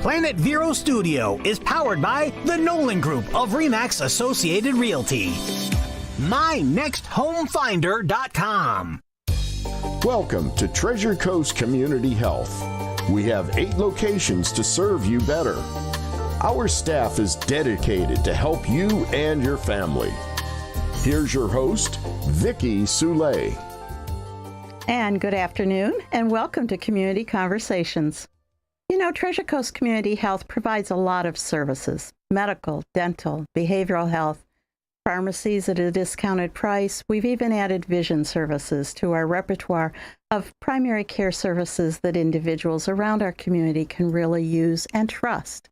Planet Vero Studio is powered by the Nolan Group of RE/MAX Associated Realty. MyNextHomeFinder.com. Welcome to Treasure Coast Community Health. We have 8 locations to serve you better. Our staff is dedicated to help you and your family. Here's your host, Vicki Soule. And good afternoon, and welcome to Community Conversations. You know, Treasure Coast Community Health provides a lot of services: medical, dental, behavioral health, pharmacies at a discounted price. We've even added vision services to our repertoire of primary care services that individuals around our community can really use and trust.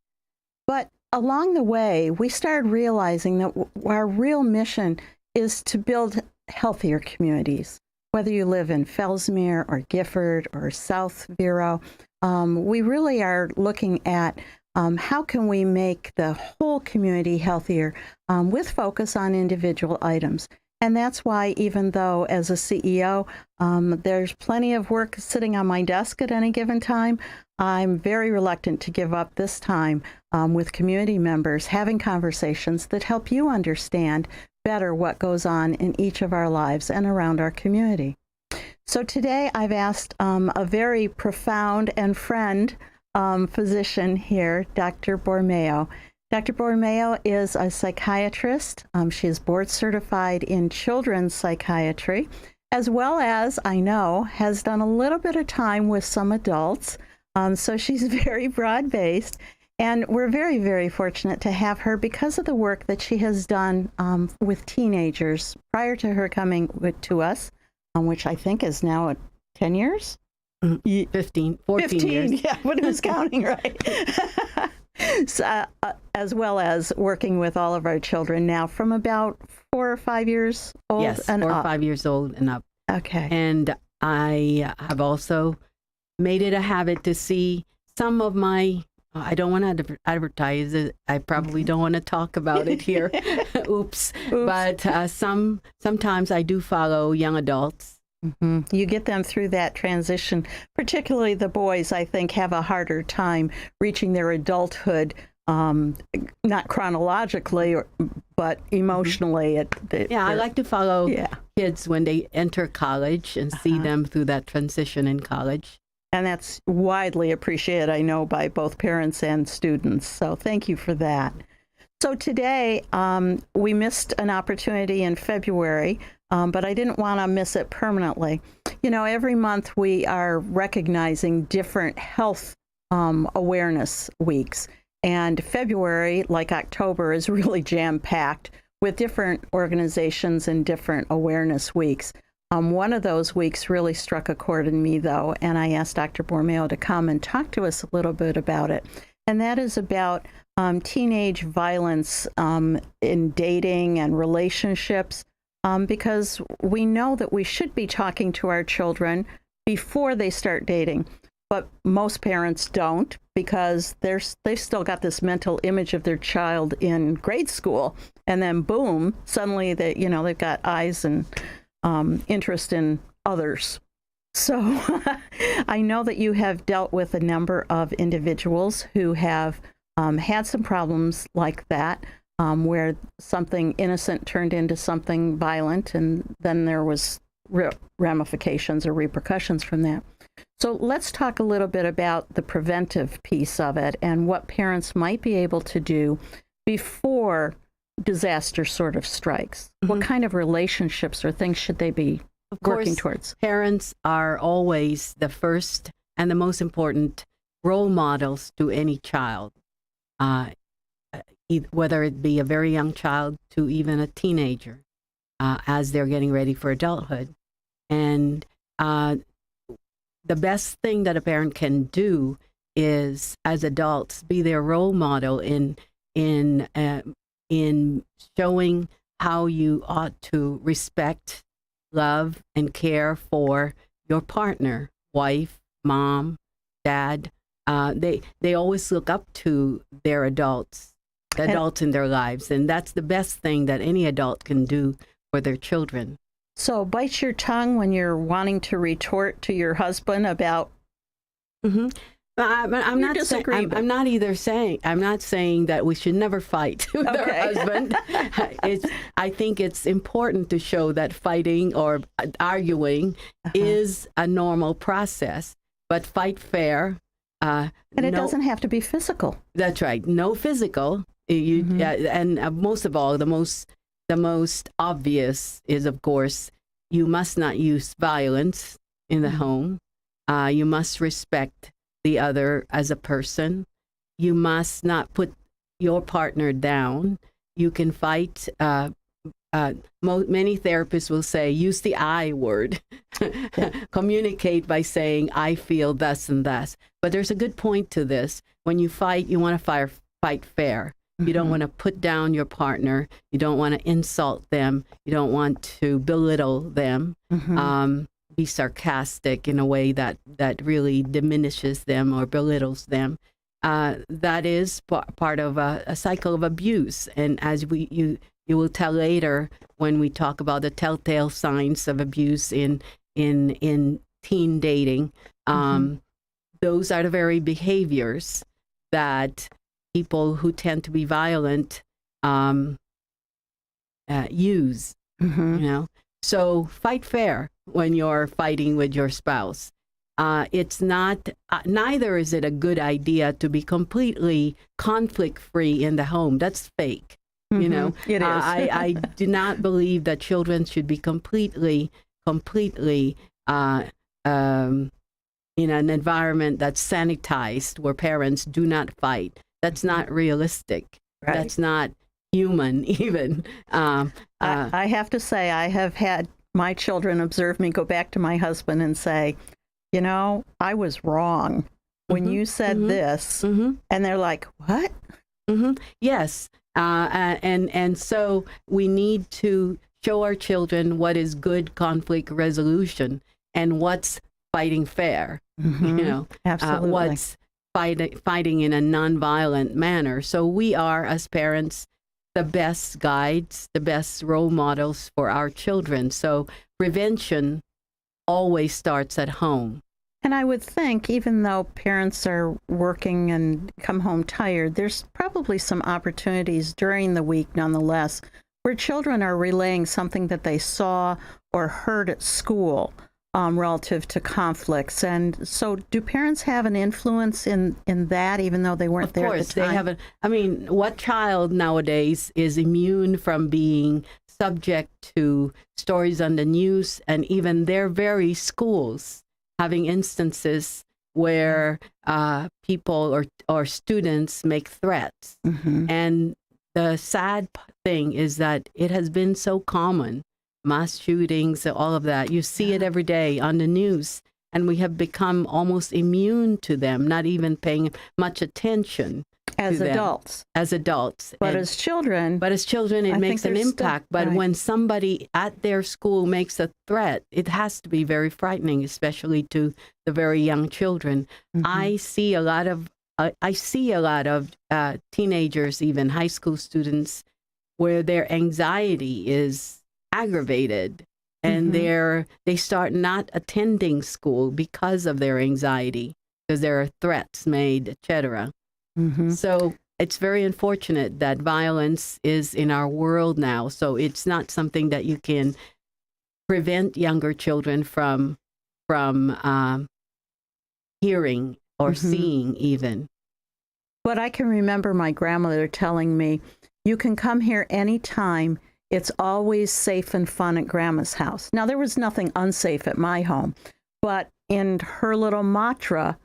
But along the way, we started realizing that our real mission is to build healthier communities. Whether you live in Fellsmere or Gifford or South Vero, we really are looking at how can we make the whole community healthier with focus on individual items. And that's why, even though as a CEO, there's plenty of work sitting on my desk at any given time, I'm very reluctant to give up this time with community members, having conversations that help you understand better what goes on in each of our lives and around our community. So today I've asked a very profound and friend physician here, Dr. Borromeo. Dr. Borromeo is a psychiatrist. She is board certified in children's psychiatry, as well as, I know, has done a little bit of time with some adults. So she's very broad-based. And we're very, very fortunate to have her because of the work that she has done with teenagers prior to her coming to us, which I think is now 10 years? 14 years. Yeah, but who's counting, right? So, as well as working with all of our children now from about 4 or 5 years old and up. 4 or 5 years old and up. Okay. And I have also made it a habit to see some of my, I don't want to advertise it. I probably don't want to talk about it here. Oops. But sometimes I do follow young adults. Mm-hmm. You get them through that transition. Particularly the boys, I think, have a harder time reaching their adulthood, not chronologically, but emotionally. I like to follow kids when they enter college and see them through that transition in college. And that's widely appreciated, I know, by both parents and students. So thank you for that. So today, we missed an opportunity in February, but I didn't want to miss it permanently. You know, every month we are recognizing different health awareness weeks. And February, like October, is really jam-packed with different organizations and different awareness weeks. One of those weeks really struck a chord in me, though, and I asked Dr. Borromeo to come and talk to us a little bit about it. And that is about teenage violence in dating and relationships, because we know that we should be talking to our children before they start dating. But most parents don't, because they've still got this mental image of their child in grade school. And then, boom, suddenly they've got eyes and interest in others. So I know that you have dealt with a number of individuals who have had some problems like that, where something innocent turned into something violent, and then there was ramifications or repercussions from that. So let's talk a little bit about the preventive piece of it and what parents might be able to do before disaster sort of strikes. Mm-hmm. What kind of relationships or things should they be working towards? Parents are always the first and the most important role models to any child, whether it be a very young child to even a teenager, as they're getting ready for adulthood. And the best thing that a parent can do is, as adults, be their role model in showing how you ought to respect, love, and care for your partner, wife, mom, dad. They always look up to their adults in their lives, and that's the best thing that any adult can do for their children. So bite your tongue when you're wanting to retort to your husband about... Mm-hmm. I'm Your not disagreement. I'm not either saying I'm not saying that we should never fight with our husband. I think it's important to show that fighting or arguing is a normal process, but fight fair. And it doesn't have to be physical. That's right. No physical. And most of all, the most obvious is, of course, you must not use violence in the home. You must respect the other as a person. You must not put your partner down. You can fight. Many therapists will say, use the I word. Communicate by saying, I feel thus and thus. But there's a good point to this. When you fight, you want to fight fair. You don't want to put down your partner. You don't want to insult them. You don't want to belittle them. Be sarcastic in a way that really diminishes them or belittles them. That is part of a cycle of abuse. And as you will tell later when we talk about the telltale signs of abuse in teen dating, those are the very behaviors that people who tend to be violent use. So fight fair when you're fighting with your spouse. It's not, neither is it a good idea to be completely conflict-free in the home. That's fake. It is. I do not believe that children should be completely in an environment that's sanitized where parents do not fight. That's not realistic. Right. That's not human even. I have to say, I have had my children observe me go back to my husband and say, I was wrong when you said this. And they're like, what? Yes. And so we need to show our children what is good conflict resolution and what's fighting fair. Absolutely. What's fighting in a nonviolent manner. So we are, as parents, the best guides, the best role models for our children. So prevention always starts at home. And I would think, even though parents are working and come home tired, there's probably some opportunities during the week, nonetheless, where children are relaying something that they saw or heard at school relative to conflicts. And so do parents have an influence in that, even though they weren't there at the time? Of course, they have. What child nowadays is immune from being subject to stories on the news and even their very schools having instances where people or students make threats? And the sad thing is that it has been so common. Mass shootings, all of that. You see it every day on the news, and we have become almost immune to them, not even paying much attention as to adults. Them. As adults. But as children, it makes an impact. But when somebody at their school makes a threat, it has to be very frightening, especially to the very young children. I see a lot of teenagers, even high school students, where their anxiety is aggravated and they start not attending school because of their anxiety, because there are threats made, etc. So it's very unfortunate that violence is in our world now. So it's not something that you can prevent younger children from hearing or seeing even. But I can remember my grandmother telling me, you can come here anytime. It's always safe and fun at Grandma's house. Now, there was nothing unsafe at my home, but in her little mantra,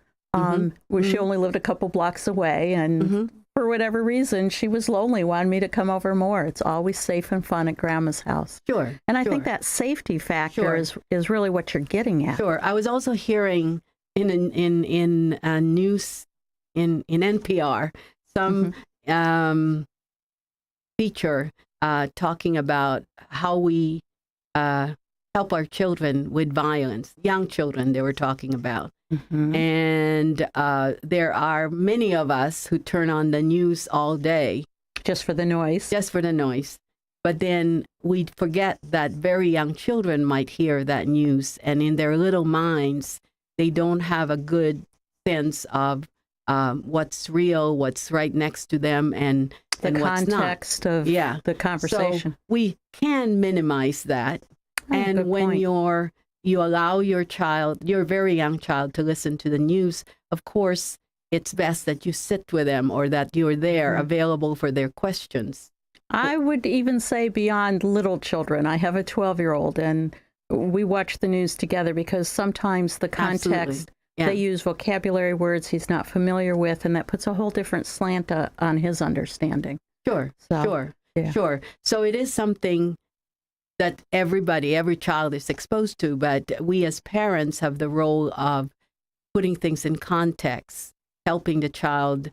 where she only lived a couple blocks away, and for whatever reason, she was lonely, wanted me to come over more. It's always safe and fun at Grandma's house. Sure. And I think that safety factor is really what you're getting at. Sure. I was also hearing in news in NPR some feature talking about how we help our children with violence, young children they were talking about. And there are many of us who turn on the news all day. Just for the noise. Just for the noise. But then we forget that very young children might hear that news, and in their little minds, they don't have a good sense of what's real, what's right next to them, and The what's not. context of the conversation. So we can minimize that. And good when point. you allow your very young child, to listen to the news, of course, it's best that you sit with them or that you're there available for their questions. I would even say beyond little children. I have a 12-year-old, and we watch the news together because sometimes the context, they use vocabulary words he's not familiar with, and that puts a whole different slant on his understanding. Sure. So it is something that every child is exposed to, but we as parents have the role of putting things in context, helping the child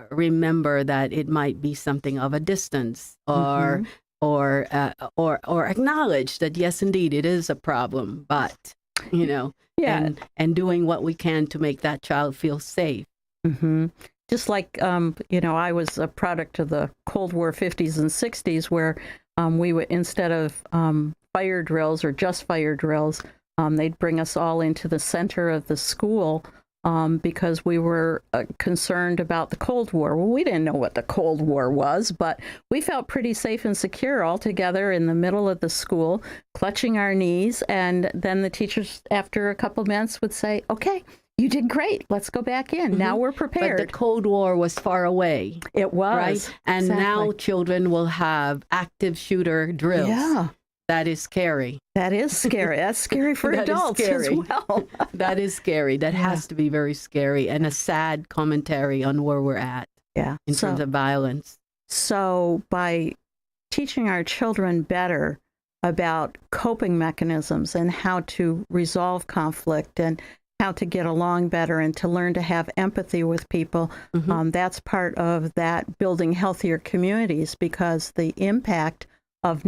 remember that it might be something of a distance, or acknowledge that yes, indeed, it is a problem, but and doing what we can to make that child feel safe. Mm-hmm. Just like I was a product of the Cold War 50s and 60s, where we would, instead of fire drills or just fire drills, they'd bring us all into the center of the school because we were concerned about the Cold War. Well, we didn't know what the Cold War was, but we felt pretty safe and secure all together in the middle of the school, clutching our knees. And then the teachers, after a couple of minutes, would say, "Okay, you did great. Let's go back in. Mm-hmm. Now we're prepared." But the Cold War was far away. It was. Right? And now children will have active shooter drills. Yeah. That is scary. That is scary. That's scary for adults as well. That is scary. That has to be very scary, and a sad commentary on where we're at in terms of violence. So by teaching our children better about coping mechanisms and how to resolve conflict and how to get along better and to learn to have empathy with people, that's part of that building healthier communities, because the impact of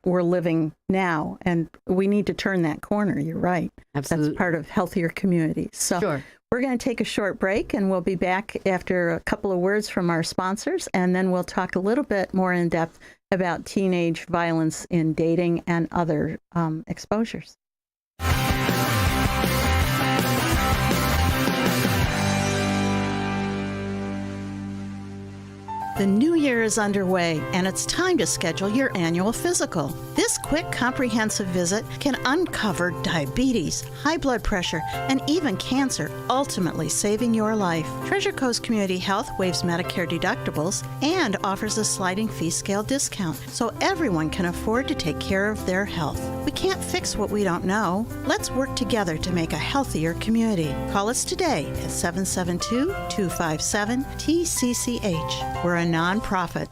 we're living now, and we need to turn that corner. You're right. Absolutely. That's part of healthier communities. So we're going to take a short break, and we'll be back after a couple of words from our sponsors, and then we'll talk a little bit more in depth about teenage violence in dating and other exposures. The new year is underway, and it's time to schedule your annual physical. This quick, comprehensive visit can uncover diabetes, high blood pressure, and even cancer, ultimately saving your life. Treasure Coast Community Health waives Medicare deductibles and offers a sliding fee scale discount, so everyone can afford to take care of their health. We can't fix what we don't know. Let's work together to make a healthier community. Call us today at 772-257-TCCH. We're a nonprofit.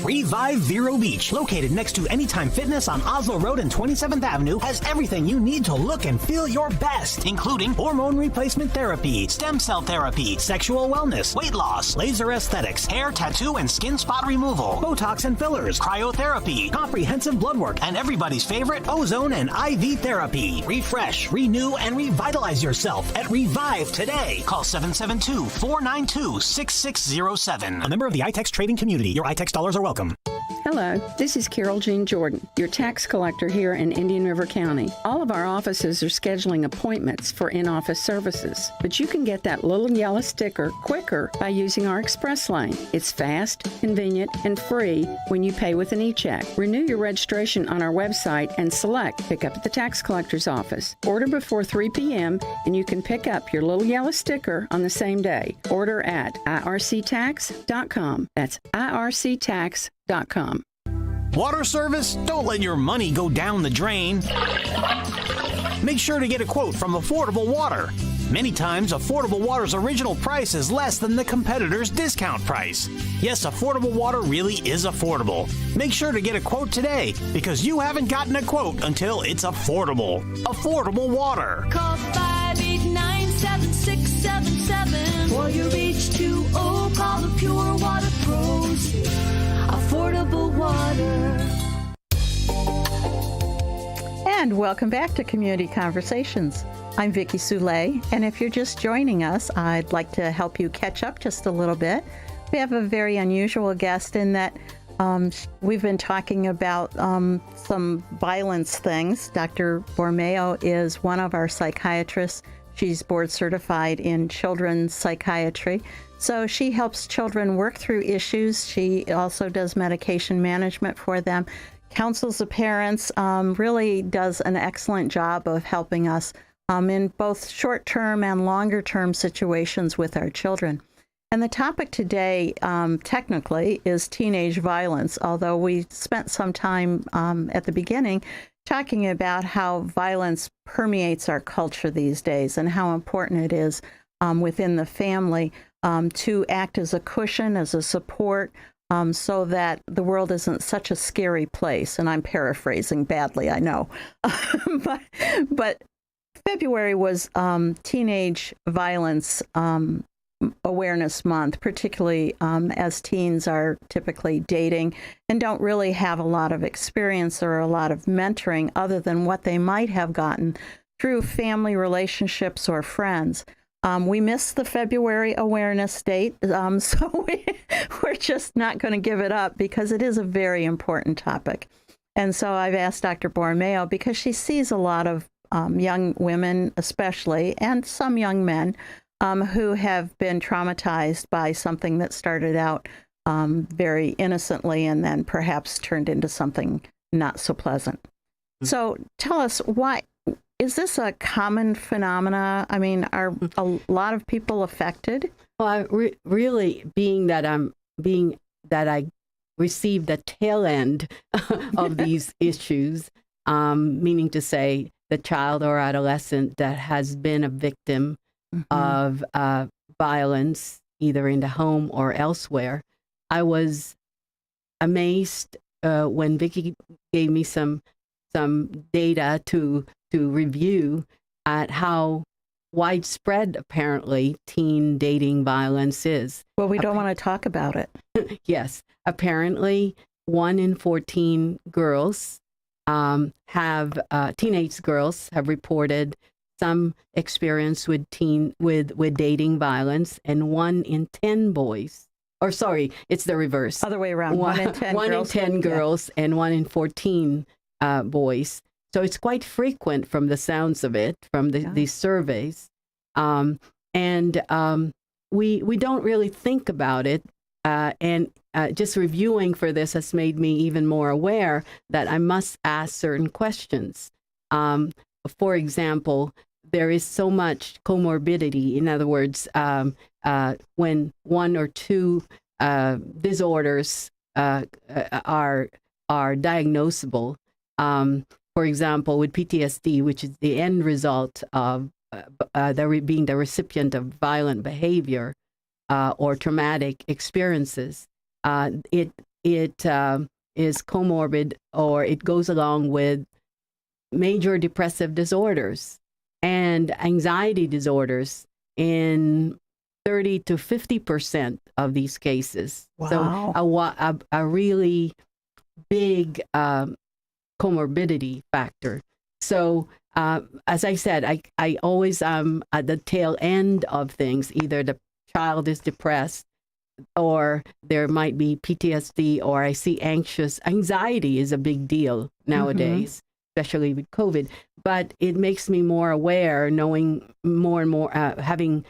Revive Vero Beach, located next to Anytime Fitness on Oslo Road and 27th Avenue, has everything you need to look and feel your best, including hormone replacement therapy, stem cell therapy, sexual wellness, weight loss, laser aesthetics, hair, tattoo, and skin spot removal, Botox and fillers, cryotherapy, comprehensive blood work, and everybody's favorite ozone and IV therapy. Refresh, renew, and revitalize yourself at Revive today. Call 772-492-6607. A member of the iTex trading community. Your iTex dollars are welcome. Hello, this is Carol Jean Jordan, your tax collector here in Indian River County. All of our offices are scheduling appointments for in-office services, but you can get that little yellow sticker quicker by using our Express Lane. It's fast, convenient, and free when you pay with an e-check. Renew your registration on our website and select Pick Up at the Tax Collector's Office. Order before 3 p.m. and you can pick up your little yellow sticker on the same day. Order at irctax.com. That's irctax.com. Water service? Don't let your money go down the drain. Make sure to get a quote from Affordable Water. Many times, Affordable Water's original price is less than the competitor's discount price. Yes, Affordable Water really is affordable. Make sure to get a quote today, because you haven't gotten a quote until it's affordable. Affordable Water. Call 589-7677 for your H2O. Call the Pure Water Pros. Affordable Water. And welcome back to Community Conversations. I'm Vicki Soulé, and if you're just joining us, I'd like to help you catch up just a little bit. We have a very unusual guest in that we've been talking about some violence things. Dr. Borromeo is one of our psychiatrists She's board certified in children's psychiatry. So she helps children work through issues. She also does medication management for them, counsels the parents, really does an excellent job of helping us in both short-term and longer-term situations with our children. And the topic today, technically, is teenage violence, although we spent some time at the beginning talking about how violence permeates our culture these days and how important it is within the family to act as a cushion, as a support, so that the world isn't such a scary place. And I'm paraphrasing badly, I know. but February was Teenage Violence Awareness Month, particularly as teens are typically dating and don't really have a lot of experience or a lot of mentoring other than what they might have gotten through family relationships or friends. We missed the February awareness date, so we're just not going to give it up because it is a very important topic. And so I've asked Dr. Borromeo, because she sees a lot of young women especially, and some young men, who have been traumatized by something that started out very innocently and then perhaps turned into something not so pleasant. Mm-hmm. So tell us, why is this a common phenomena? I mean, are a lot of people affected? Well, really, being that I received the tail end of these issues, meaning to say the child or adolescent that has been a victim of violence, either in the home or elsewhere. I was amazed when Vicki gave me some data to review at how widespread apparently teen dating violence is. Well, we don't want to talk about it. Yes, apparently 1 in 14 girls teenage girls have reported some experience with dating violence, and 1 in 10 boys, or sorry, it's the reverse. Other way around. 1 in 10 1 girls. in 10 girls and 1 in 14 boys. So it's quite frequent from the sounds of it, from these surveys. We don't really think about it. And just reviewing for this has made me even more aware that I must ask certain questions. For example, there is so much comorbidity. In other words, when 1 or 2 disorders are diagnosable. For example, with PTSD, which is the end result of being the recipient of violent behavior or traumatic experiences, it is comorbid, or it goes along with major depressive disorders and anxiety disorders in 30 to 50% of these cases. Wow. So a really big comorbidity factor. So as I said, I always am at the tail end of things. Either the child is depressed, or there might be PTSD, or I see anxious. Anxiety is a big deal nowadays, especially with COVID. But it makes me more aware, knowing more and more, having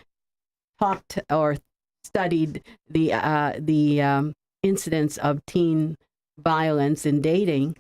talked or studied the incidence of teen violence in dating,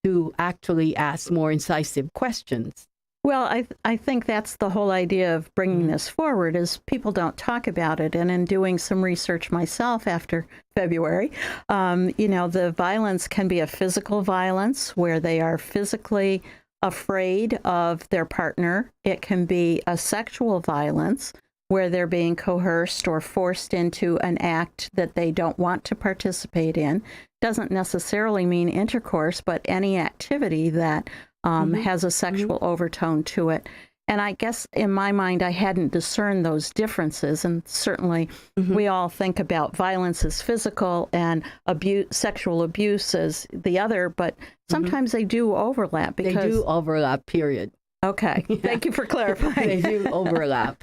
to actually ask more incisive questions. Well, I think that's the whole idea of bringing this forward, is people don't talk about it. And in doing some research myself after February, the violence can be a physical violence where they are physically afraid of their partner. It can be a sexual violence where they're being coerced or forced into an act that they don't want to participate in. Doesn't necessarily mean intercourse, but any activity that has a sexual overtone to it. And I guess in my mind, I hadn't discerned those differences. And certainly we all think about violence as physical and sexual abuse as the other, but sometimes they do overlap. Because they do overlap, period. Okay. Yeah. Thank you for clarifying. They do overlap.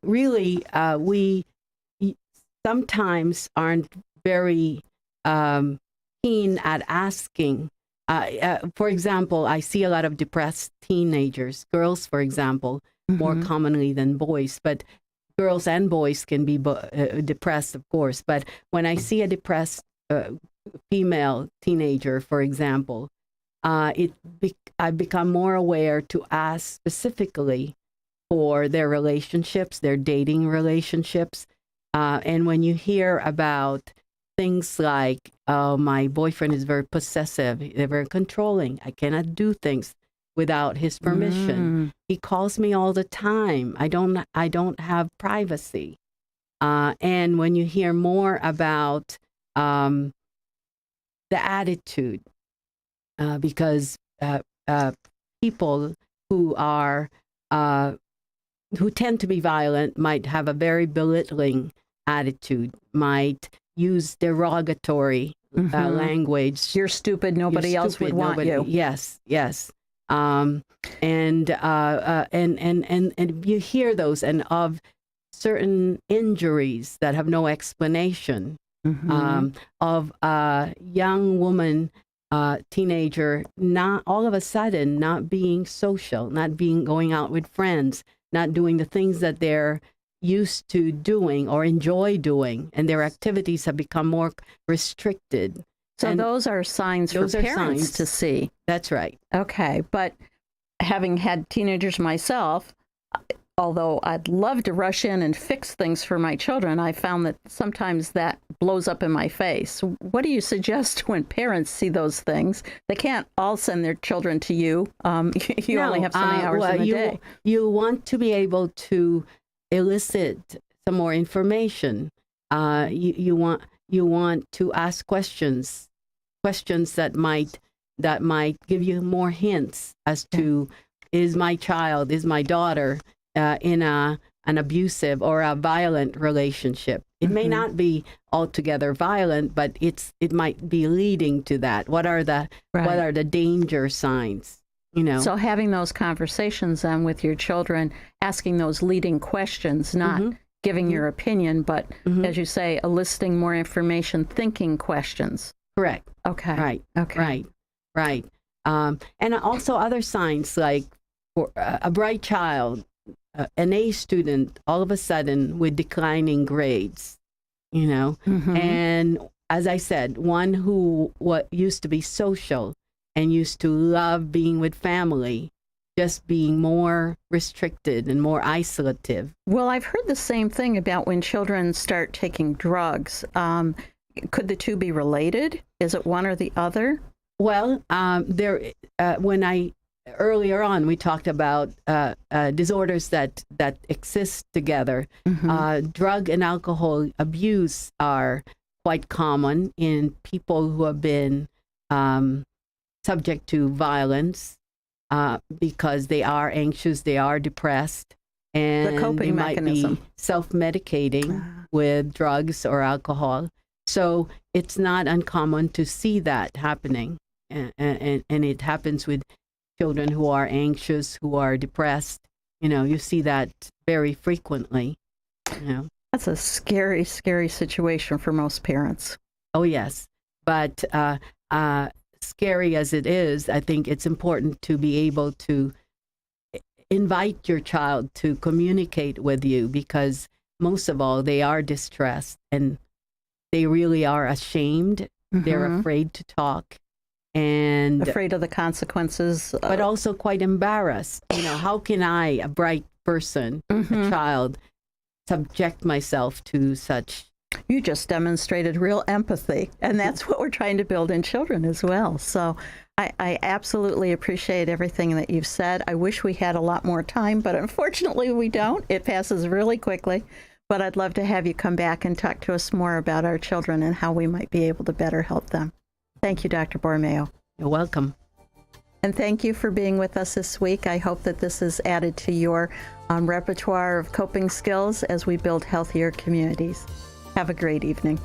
Really, we sometimes aren't very keen at asking For example, I see a lot of depressed teenagers, girls, for example, more commonly than boys, but girls and boys can be depressed, of course. But when I see a depressed female teenager, for example, I become more aware to ask specifically for their relationships, their dating relationships. And when you hear about things like, oh, my boyfriend is very possessive, they're very controlling, I cannot do things without his permission. He calls me all the time. I don't have privacy. And when you hear more about the attitude, because people who are who tend to be violent might have a very belittling attitude, might use derogatory language. You're stupid. Nobody else would want you. Yes, yes. And you hear those, and of certain injuries that have no explanation, of a young woman, teenager, not all of a sudden not being social, not going out with friends, not doing the things that they're used to doing or enjoy doing, and their activities have become more restricted. So and those are signs for parents to see. That's right. Okay, but having had teenagers myself, although I'd love to rush in and fix things for my children, I found that sometimes that blows up in my face. What do you suggest when parents see those things? They can't all send their children to you. You only have so many hours in a day. You want to be able to elicit some more information. You want to ask questions that might give you more hints as to, is my child, is my daughter in an abusive or a violent relationship? It may not be altogether violent, but it might be leading to that. What are the danger signs? So having those conversations then with your children, asking those leading questions, not giving your opinion, but as you say, eliciting more information, thinking questions. Correct. Okay. Right. Okay. Right. And also other signs, like for a bright child, an A student, all of a sudden with declining grades, and as I said, one who used to be social and used to love being with family, just being more restricted and more isolative. Well, I've heard the same thing about when children start taking drugs. Could the two be related? Is it one or the other? Well, earlier on, we talked about disorders that exist together. Drug and alcohol abuse are quite common in people who have been subject to violence because they are anxious, they are depressed, and the coping mechanism. Might be self-medicating with drugs or alcohol. So it's not uncommon to see that happening, and it happens with children who are anxious, who are depressed. You see that very frequently. That's a scary, scary situation for most parents. Oh, yes. But scary as it is, I think it's important to be able to invite your child to communicate with you, because most of all, they are distressed and they really are ashamed. They're afraid to talk. And afraid of the consequences, but also quite embarrassed. How can I, a bright person, a child, subject myself to such? You just demonstrated real empathy, and that's what we're trying to build in children as well. So I absolutely appreciate everything that you've said. I wish we had a lot more time, but unfortunately we don't. It passes really quickly. But I'd love to have you come back and talk to us more about our children and how we might be able to better help them. Thank you, Dr. Borromeo. You're welcome. And thank you for being with us this week. I hope that this has added to your repertoire of coping skills as we build healthier communities. Have a great evening.